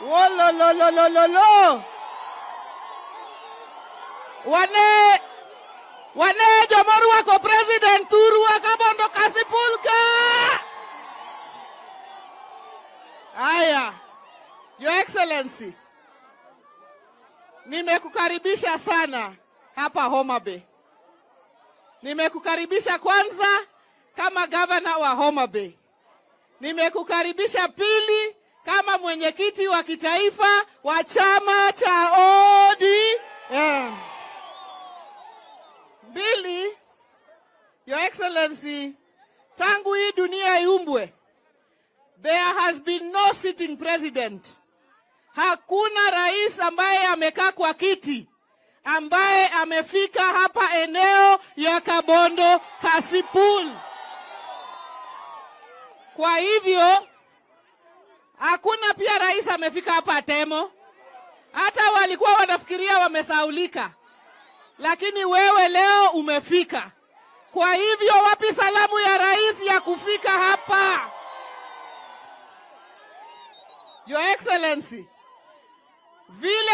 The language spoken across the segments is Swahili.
Wolololololo. Wane jomoru wako president thuru wakabondo kasipulka. Aya, Your Excellency, nimekukaribisha sana hapa Homa Bay. Nimekukaribisha kwanza kama governor wa Homa Bay. Nimekukaribisha pili kama mwenyekiti wa kitaifa wa chama cha ODM. Bili, Your Excellency, tangu hii dunia iumbwe, there has been no sitting president. Hakuna rais ambaye amekaa kwa kiti ambaye amefika hapa eneo ya Kabondo Kasipul. Kwa hivyo, hakuna pia rais amefika hapa Temo. Hata walikuwa wanafikiria wamesaulika. Lakini wewe leo umefika. Kwa hivyo wapi salamu ya rais ya kufika hapa? Your Excellency, vile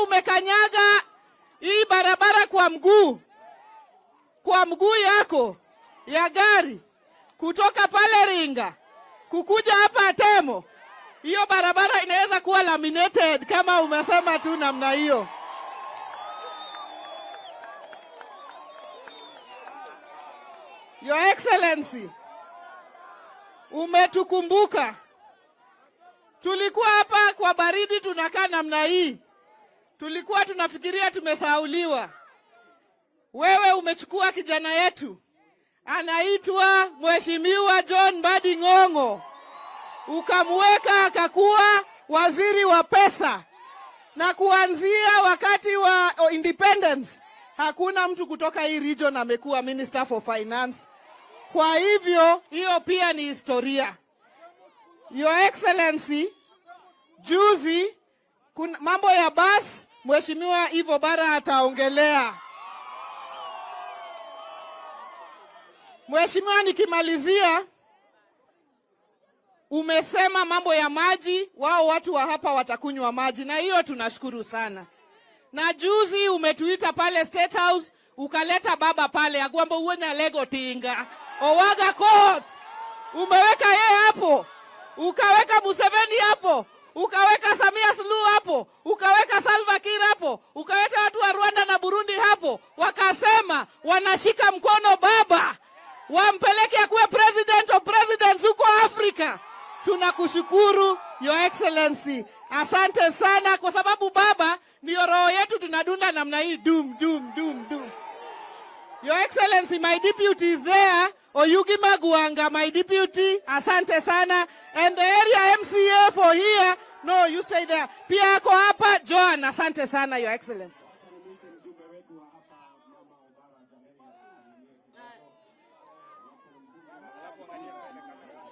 umekanyaga hii barabara kwa mguu yako ya gari kutoka pale Ringa kukuja hapa Temo, hiyo barabara inaweza kuwa laminated kama umesema tu namna hiyo. Your Excellency, umetukumbuka. Tulikuwa hapa kwa baridi tunakaa namna hii. Tulikuwa tunafikiria tumesahauliwa. Wewe umechukua kijana yetu anaitwa Mheshimiwa John Mbadi Ng'ong'o, ukamweka akakuwa waziri wa pesa, na kuanzia wakati wa independence hakuna mtu kutoka hii region amekuwa Minister for Finance. Kwa hivyo hiyo pia ni historia. Your Excellency, juzi kuna mambo ya bus, Mheshimiwa Ivo Bara ataongelea. Mheshimiwa, nikimalizia, umesema mambo ya maji, wao watu wa hapa watakunywa maji, na hiyo tunashukuru sana. Na juzi umetuita pale State House, ukaleta baba pale agwambo uwenya lego tinga Owaga Court, umeweka yeye hapo, ukaweka Museveni hapo, ukaweka Samia Suluhu hapo, ukaweka Salva Kiir hapo, ukaweka watu wa Rwanda na Burundi hapo, wakasema wanashika mkono baba wampeleke akuwe president of presidents huko Afrika. Tunakushukuru Your Excellency. Asante sana kwa sababu baba ndio roho yetu, tunadunda namna hii dum dum dum dum. Your Excellency, my deputy is there. Oyugi Maguanga, my deputy. Asante sana. And the area MCA for here. No, you stay there. Pia ako hapa Joan. Asante sana Your Excellency.